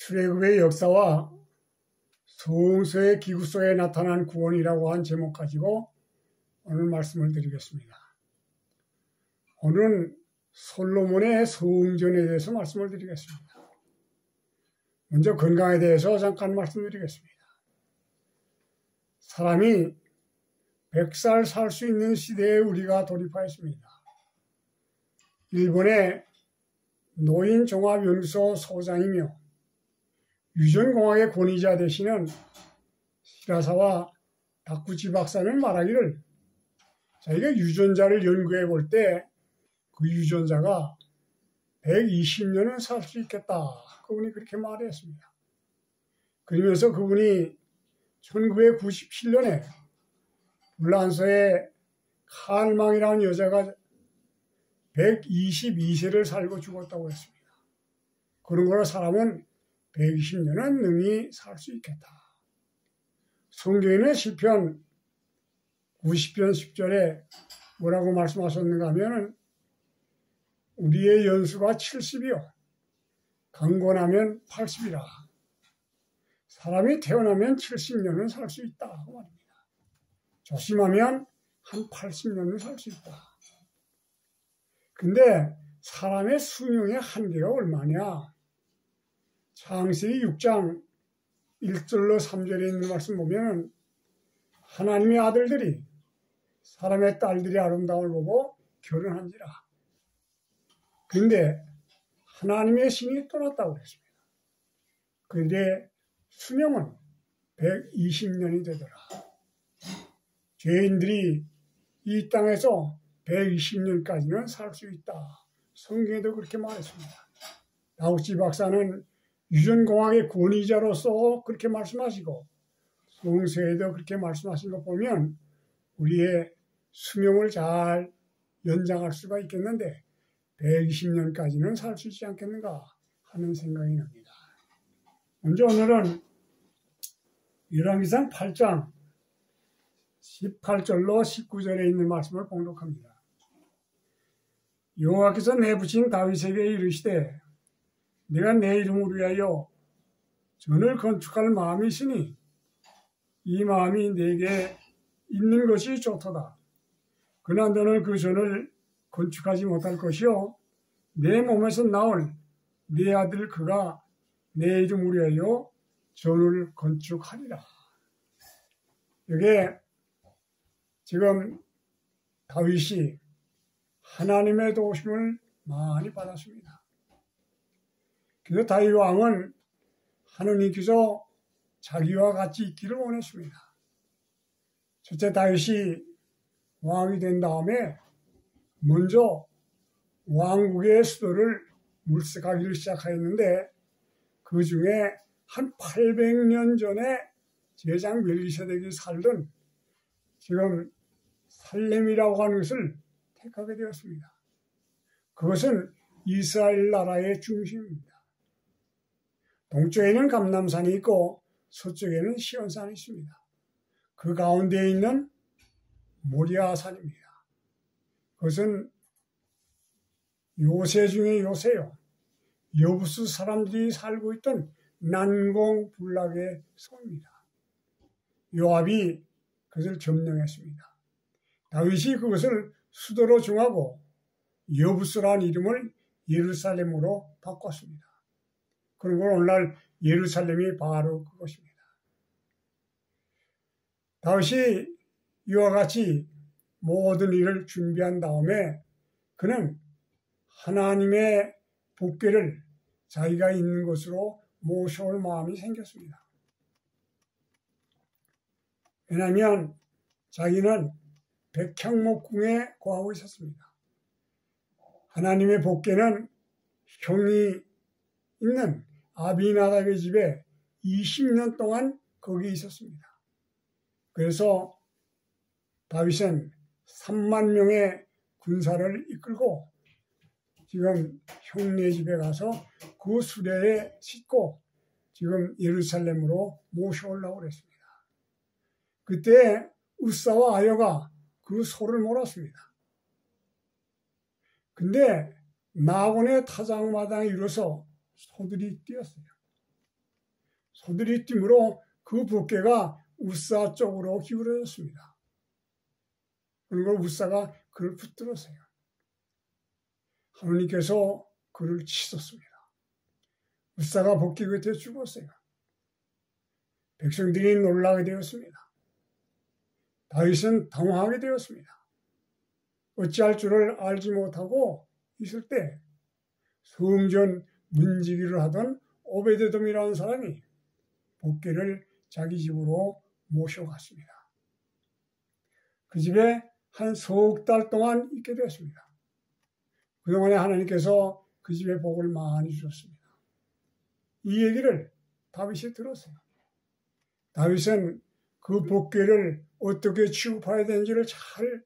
출애굽의 역사와 성서의 기구 속에 나타난 구원이라고 한 제목 가지고 오늘 말씀을 드리겠습니다. 오늘은 솔로몬의 성전에 대해서 말씀을 드리겠습니다. 먼저 건강에 대해서 잠깐 말씀드리겠습니다. 사람이 100살 살 수 있는 시대에 우리가 돌입하였습니다. 일본의 노인종합연구소 소장이며 유전공학의 권위자 되시는 히라사와 다쿠치 박사는 말하기를 자기가 유전자를 연구해 볼 때 그 유전자가 120년은 살 수 있겠다. 그분이 그렇게 말했습니다. 그러면서 그분이 1997년에 불란서의 칼망이라는 여자가 122세를 살고 죽었다고 했습니다. 그런 거로 사람은 120년은 능히 살 수 있겠다. 성경에는 시편 90편 10절에 뭐라고 말씀하셨는가 하면 우리의 연수가 70이요. 강건하면 80이라. 사람이 태어나면 70년은 살 수 있다. 그 말입니다. 조심하면 한 80년은 살 수 있다. 근데 사람의 수명의 한계가 얼마냐? 창세기 6장 1절로 3절에 있는 말씀 보면 하나님의 아들들이 사람의 딸들의 아름다움을 보고 결혼한지라. 그런데 하나님의 신이 떠났다고 그랬습니다. 그런데 수명은 120년이 되더라. 죄인들이 이 땅에서 120년까지는 살 수 있다. 성경에도 그렇게 말했습니다. 다우치 박사는 유전공학의 권위자로서 그렇게 말씀하시고 성서에도 그렇게 말씀하신 거 보면 우리의 수명을 잘 연장할 수가 있겠는데 120년까지는 살 수 있지 않겠는가 하는 생각이 납니다. 먼저 오늘은 열왕기상 8장 18절로 19절에 있는 말씀을 봉독합니다. 여호와께서 내부친 다윗에게 이르시되 내가 내 이름을 위하여 전을 건축할 마음이 있으니 이 마음이 내게 있는 것이 좋도다. 그러나 너는 그 전을 건축하지 못할 것이요 내 몸에서 나올 네 아들 그가 내 이름을 위하여 전을 건축하리라. 이게 지금 다윗이 하나님의 도우심을 많이 받았습니다. 그래서 다윗 왕은 하느님께서 자기와 같이 있기를 원했습니다. 첫째 다윗이 왕이 된 다음에 먼저 왕국의 수도를 물색하기를 시작하였는데 그 중에 한 800년 전에 제장 멜기세덱이 살던 지금 살렘이라고 하는 것을 택하게 되었습니다. 그것은 이스라엘 나라의 중심입니다. 동쪽에는 감람산이 있고 서쪽에는 시온산이 있습니다. 그 가운데에 있는 모리아산입니다. 그것은 요새 중에 요새요. 여부수 사람들이 살고 있던 난공불락의 성입니다. 요압이 그것을 점령했습니다. 다윗이 그것을 수도로 정하고 여부수라는 이름을 예루살렘으로 바꿨습니다. 그리고 오늘날 예루살렘이 바로 그것입니다. 다윗이 이와 같이 모든 일을 준비한 다음에 그는 하나님의 복궤를 자기가 있는 곳으로 모셔올 마음이 생겼습니다. 왜냐하면 자기는 백향목궁에 거하고 있었습니다. 하나님의 복궤는 형이 있는 아비나답의 집에 20년 동안 거기 있었습니다. 그래서 다윗은 3만 명의 군사를 이끌고 지금 형네 집에 가서 그 수레에 싣고 지금 예루살렘으로 모셔오려고 그랬습니다. 그때 우사와 아여가 그 소를 몰았습니다. 근데 나곤의 타작마당에 이르러서 소들이 뛰었어요. 소들이 뛰므로 그 봇개가 우사 쪽으로 기울어졌습니다. 그리고 우사가 그를 붙들었어요. 하나님께서 그를 치셨습니다. 우사가 봇개 곁에 죽었어요. 백성들이 놀라게 되었습니다. 다윗은 당황하게 되었습니다. 어찌할 줄을 알지 못하고 있을 때 성전 문지기를 하던 오베데돔이라는 사람이 봇개를 자기 집으로 모셔갔습니다. 그 집에 한 석 달 동안 있게 되었습니다. 그동안에 하나님께서 그 집에 복을 많이 주셨습니다. 이 얘기를 다윗이 들었어요. 다윗은 그 봇개를 어떻게 취급해야 되는지를 잘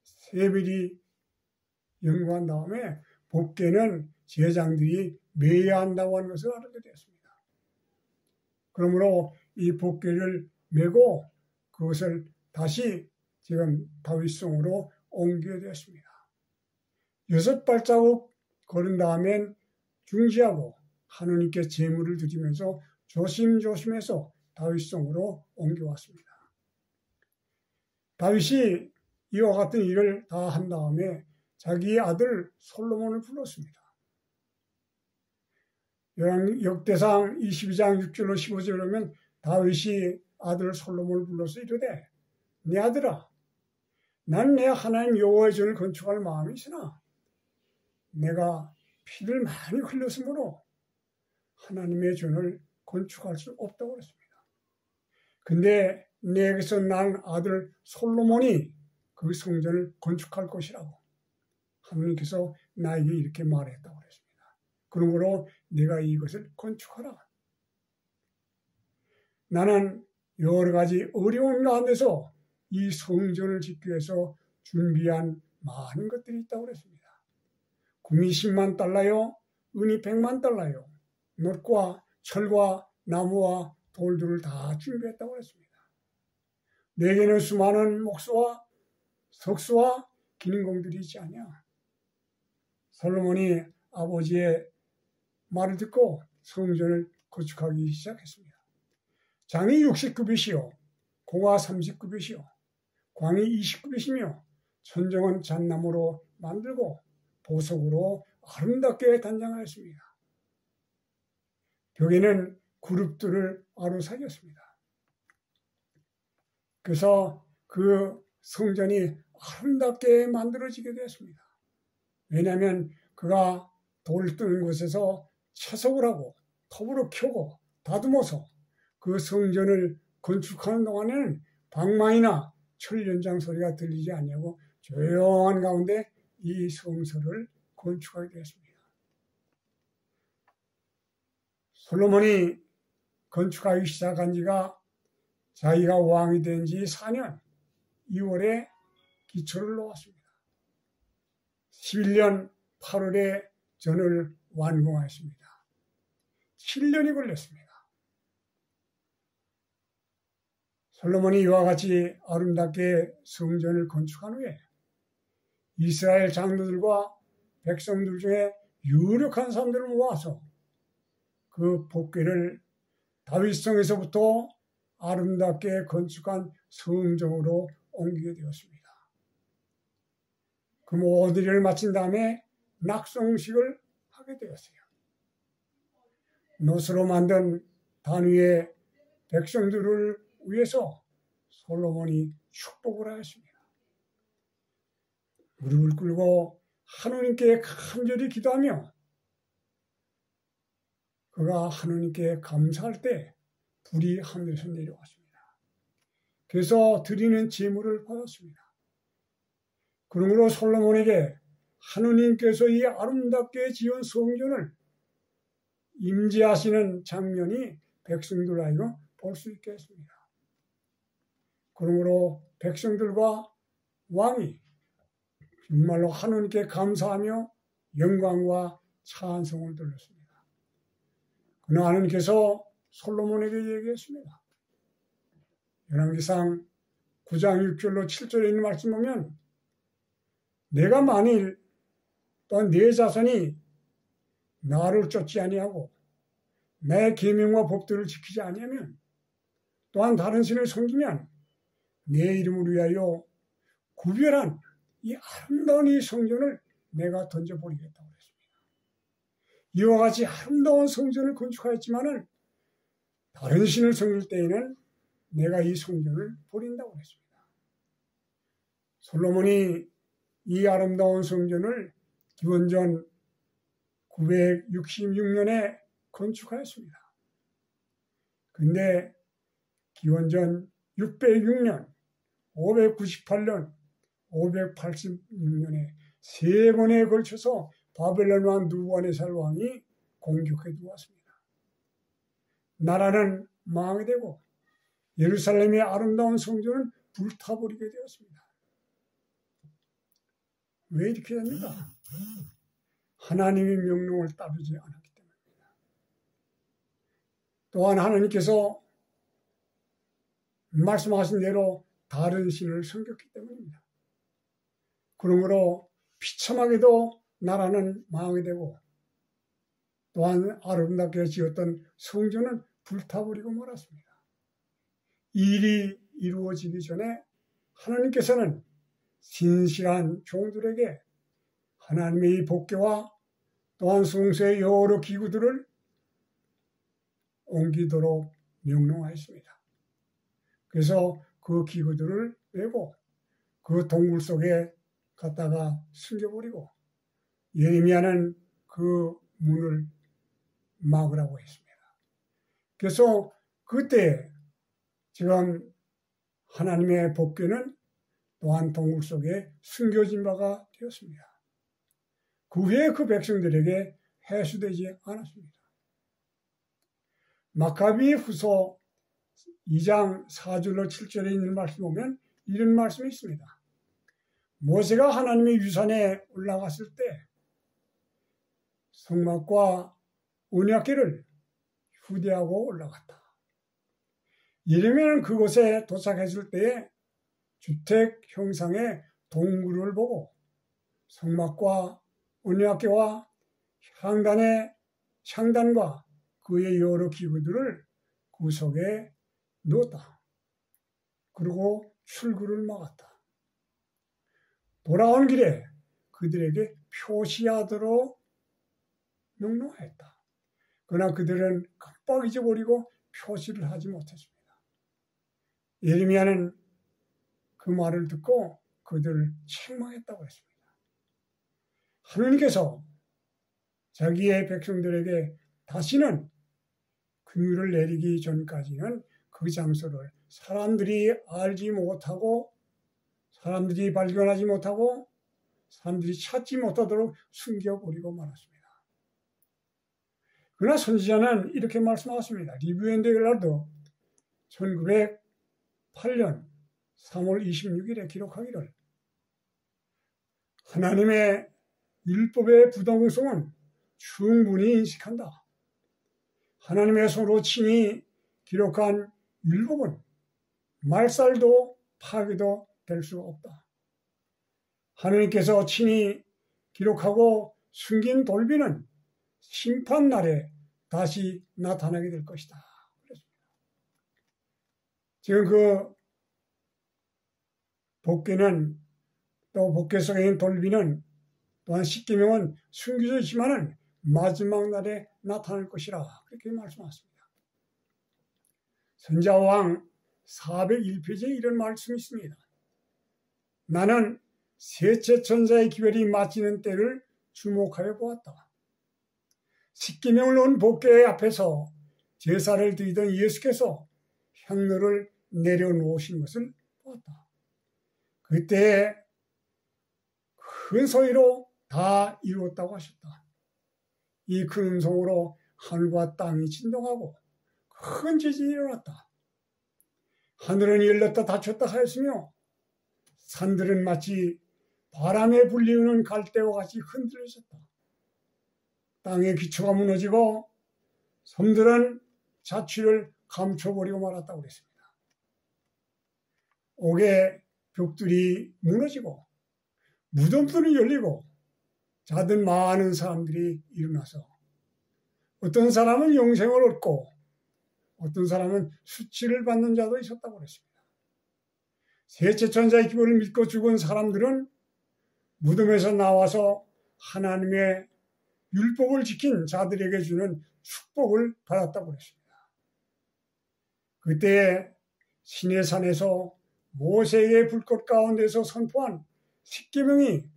세밀히 연구한 다음에 봇개는 제장들이 매야 한다고 하는 것을 알게 되었습니다. 그러므로 이 봇개를 메고 그것을 다시 지금 다윗성으로 옮기게 되었습니다. 6발자국 걸은 다음엔 중지하고 하느님께 제물을 드리면서 조심조심해서 다윗성으로 옮겨왔습니다. 다윗이 이와 같은 일을 다 한 다음에 자기의 아들 솔로몬을 불렀습니다. 역대상 22장 6절로 15절에 보면 다윗이 아들 솔로몬을 불러서 이르되 내 아들아 난 내 하나님 여호와의 전을 건축할 마음이 있으나 내가 피를 많이 흘렸으므로 하나님의 전을 건축할 수 없다고 그랬습니다. 근데 내게서 난 아들 솔로몬이 그 성전을 건축할 것이라고 하나님께서 나에게 이렇게 말했다고 그랬습니다. 그러므로 내가 이것을 건축하라. 나는 여러 가지 어려운 가운데서 이 성전을 짓기 위해서 준비한 많은 것들이 있다고 그랬습니다. 금이 10만 달러요, 은이 100만 달러요, 놋과 철과 나무와 돌들을 다 준비했다고 그랬습니다. 내게는 수많은 목수와 석수와 기능공들이 있지 않냐. 솔로몬이 아버지의 말을 듣고 성전을 건축하기 시작했습니다. 장이 60규빗이요, 고가 30규빗이요, 광이 20규빗이며 천정은 잣나무로 만들고 보석으로 아름답게 단장하였습니다. 벽에는 그룹들을 아로사겼습니다. 그래서 그 성전이 아름답게 만들어지게 되었습니다. 왜냐하면 그가 돌 뜨는 곳에서 채석을 하고 톱으로 켜고 다듬어서 그 성전을 건축하는 동안에는 방망이나 철 연장 소리가 들리지 않냐고 조용한 가운데 이 성소를 건축하게 되었습니다. 솔로몬이 건축하기 시작한 지가 자기가 왕이 된 지 4년 2월에 기초를 놓았습니다. 11년 8월에 전을 완공하였습니다. 7년이 걸렸습니다. 솔로몬이 이와 같이 아름답게 성전을 건축한 후에 이스라엘 장로들과 백성들 중에 유력한 사람들을 모아서 그 봇개를 다윗성에서부터 아름답게 건축한 성전으로 옮기게 되었습니다. 그 모든 일을 마친 다음에 낙성식을 하게 되었어요. 놋으로 만든 단 위에 백성들을 위해서 솔로몬이 축복을 하였습니다. 무릎을 꿇고 하느님께 간절히 기도하며 그가 하느님께 감사할 때 불이 하늘에서 내려왔습니다. 그래서 드리는 제물을 받았습니다. 그러므로 솔로몬에게 하느님께서 이 아름답게 지은 성전을 임재하시는 장면이 백성들 하여금 볼 수 있게 했습니다. 그러므로 백성들과 왕이 정말로 하느님께 감사하며 영광과 찬송을 돌렸습니다. 그러나 하느님께서 솔로몬에게 얘기했습니다. 열왕기상 9장 6절로 7절에 있는 말씀 보면 내가 만일 또한 네 자손이 나를 쫓지 아니하고 내 계명과 법도를 지키지 아니하면 또한 다른 신을 섬기면 내 이름을 위하여 구별한 이 아름다운 이 성전을 내가 던져버리겠다고 했습니다. 이와 같이 아름다운 성전을 건축하였지만은 다른 신을 섬길 때에는 내가 이 성전을 버린다고 했습니다. 솔로몬이 이 아름다운 성전을 기원전 966년에 건축하였습니다. 근데 기원전 606년, 598년, 586년에 세 번에 걸쳐서 바벨론 왕 느부갓네살 왕이 공격해 두었습니다. 나라는 망하게 되고 예루살렘의 아름다운 성전은 불타버리게 되었습니다. 왜 이렇게 됩니까? 하나님의 명령을 따르지 않았기 때문입니다. 또한 하나님께서 말씀하신 대로 다른 신을 섬겼기 때문입니다. 그러므로 비참하게도 나라는 망하게 되고 또한 아름답게 지었던 성전은 불타버리고 말았습니다. 이 일이 이루어지기 전에 하나님께서는 신실한 종들에게 하나님의 법궤와 또한 성소의 여러 기구들을 옮기도록 명령하였습니다. 그래서 그 기구들을 빼고 그 동굴 속에 갖다가 숨겨버리고 예레미야는 그 문을 막으라고 했습니다. 그래서 그때 지금 하나님의 법궤는 또한 동굴 속에 숨겨진 바가 되었습니다. 그 후에 그 백성들에게 회수되지 않았습니다. 마카비 후서 2장 4절로 7절에 있는 말씀 보면 이런 말씀이 있습니다. 모세가 하나님의 유산에 올라갔을 때 성막과 언약궤를 휴대하고 올라갔다. 예레미야는 그곳에 도착했을 때에 주택 형상의 동굴을 보고 성막과 언약궤와 향단과 그의 여러 기구들을 그 속에 넣었다. 그리고 출구를 막았다. 돌아온 길에 그들에게 표시하도록 명령하였다. 그러나 그들은 깜빡 잊어버리고 표시를 하지 못했습니다. 예레미야는 그 말을 듣고 그들을 책망했다고 했습니다. 하나님께서 자기의 백성들에게 다시는 긍휼을 내리기 전까지는 그 장소를 사람들이 알지 못하고 사람들이 발견하지 못하고 사람들이 찾지 못하도록 숨겨버리고 말았습니다. 그러나 선지자는 이렇게 말씀하셨습니다. 리뷰엔데글라도 1908년 3월 26일에 기록하기를 하나님의 율법의 부동성은 충분히 인식한다. 하나님의 손으로 친히 기록한 율법은 말살도 파괴도 될 수 없다. 하나님께서 친히 기록하고 숨긴 돌비는 심판날에 다시 나타나게 될 것이다. 그랬습니다. 지금 그 법궤는 또 법궤 속에 있는 돌비는 또한 십계명은 숨겨져 있지만은 마지막 날에 나타날 것이라 그렇게 말씀하셨습니다. 선지자왕 401페이지에 이런 말씀이 있습니다. 나는 셋째 천사의 기별이 마치는 때를 주목하여 보았다. 십계명을 놓은 법궤 앞에서 제사를 드리던 예수께서 향로를 내려놓으신 것을 보았다. 그때 큰 소리로 다 이루었다고 하셨다. 이 큰 음성으로 하늘과 땅이 진동하고 큰 지진이 일어났다. 하늘은 열렸다 닫혔다 하였으며 산들은 마치 바람에 불리우는 갈대와 같이 흔들려졌다. 땅의 기초가 무너지고 섬들은 자취를 감춰버리고 말았다고 그랬습니다. 옥의 벽들이 무너지고 무덤들이 열리고 자든 많은 사람들이 일어나서 어떤 사람은 영생을 얻고 어떤 사람은 수치를 받는 자도 있었다고 그랬습니다. 셋째 천사의 기별을 믿고 죽은 사람들은 무덤에서 나와서 하나님의 율법을 지킨 자들에게 주는 축복을 받았다고 그랬습니다. 그때 시내산에서 모세의 불꽃 가운데서 선포한 십계명이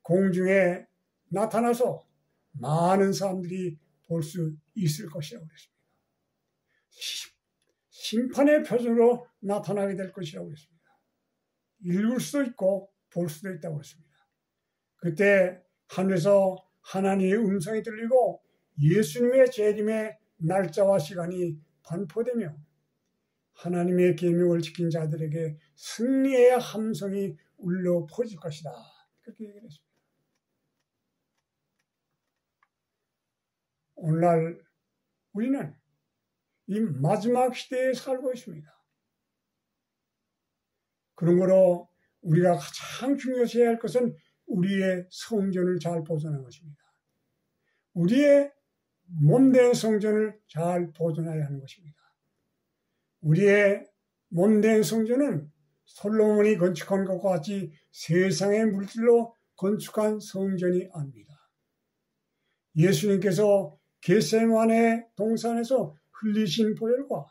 공중에 나타나서 많은 사람들이 볼 수 있을 것이라고 그랬습니다. 심판의 표준으로 나타나게 될 것이라고 그랬습니다. 읽을 수도 있고 볼 수도 있다고 그랬습니다. 그때 하늘에서 하나님의 음성이 들리고 예수님의 재림의 날짜와 시간이 반포되며 하나님의 계명을 지킨 자들에게 승리의 함성이 울려 퍼질 것이다. 그렇게 얘기를 했습니다. 오늘날 우리는 이 마지막 시대에 살고 있습니다. 그러므로 우리가 가장 중요시해야 할 것은 우리의 성전을 잘 보존하는 것입니다. 우리의 몸된 성전을 잘 보존해야 하는 것입니다. 우리의 몸된 성전은 솔로몬이 건축한 것과 같이 세상의 물질로 건축한 성전이 아닙니다. 예수님께서 겟세마네 동산에서 흘리신 보혈과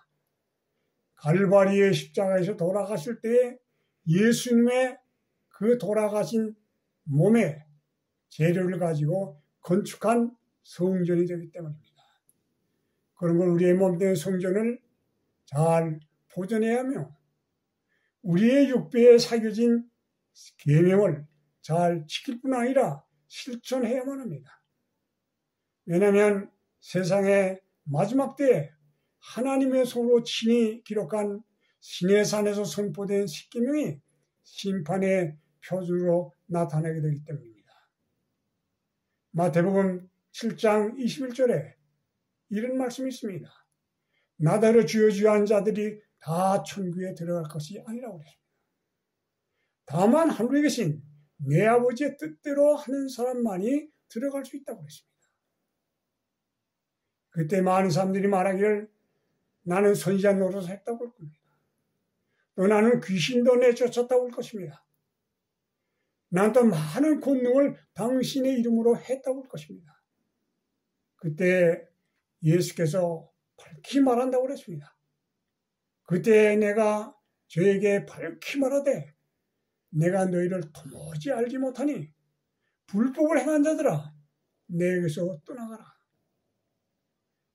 갈바리의 십자가에서 돌아가실 때에 예수님의 그 돌아가신 몸의 재료를 가지고 건축한 성전이 되기 때문입니다. 그런 걸 우리의 몸된 성전을 잘 보존해야 하며 우리의 육배에 새겨진 계명을 잘 지킬 뿐 아니라 실천해야만 합니다. 왜냐하면 세상의 마지막 때에 하나님의 손으로 친히 기록한 시내산에서 선포된 십계명이 심판의 표준으로 나타나게 되기 때문입니다. 마태복음 7장 21절에 이런 말씀이 있습니다. 나더러 주여 주여 한 자들이 다 천국에 들어갈 것이 아니라고 그랬습니다. 다만 하늘에 계신 내 아버지의 뜻대로 하는 사람만이 들어갈 수 있다고 그랬습니다. 그때 많은 사람들이 말하기를 나는 선지자 노릇을 했다고 할 겁니다. 또 나는 귀신도 내쫓았다고 할 것입니다. 난 또 많은 권능을 당신의 이름으로 했다고 할 것입니다. 그때 예수께서 밝히 말한다고 그랬습니다. 그때 내가 저에게 밝히 말하되 내가 너희를 도무지 알지 못하니 불법을 행한 자들아 내게서 떠나가라.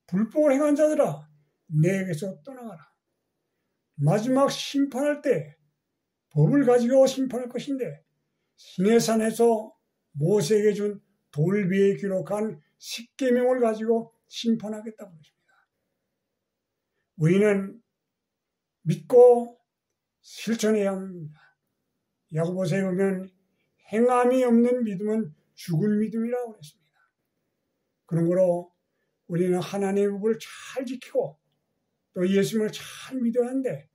불법을 행한 자들아 내게서 떠나가라. 마지막 심판할 때 법을 가지고 심판할 것인데 시내산에서 모세에게 준 돌비에 기록한 십계명을 가지고 심판하겠다고 했습니다. 우리는 믿고 실천해야 합니다. 야고보서에 보면 행함이 없는 믿음은 죽은 믿음이라고 했습니다. 그러므로 우리는 하나님의 법을 잘 지키고 또 예수님을 잘 믿어야 하는데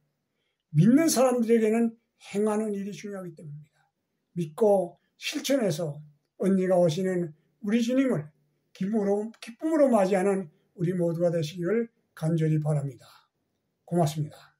믿는 사람들에게는 행하는 일이 중요하기 때문입니다. 믿고 실천해서 언니가 오시는 우리 주님을 기쁨으로 맞이하는 우리 모두가 되시기를 간절히 바랍니다. 고맙습니다.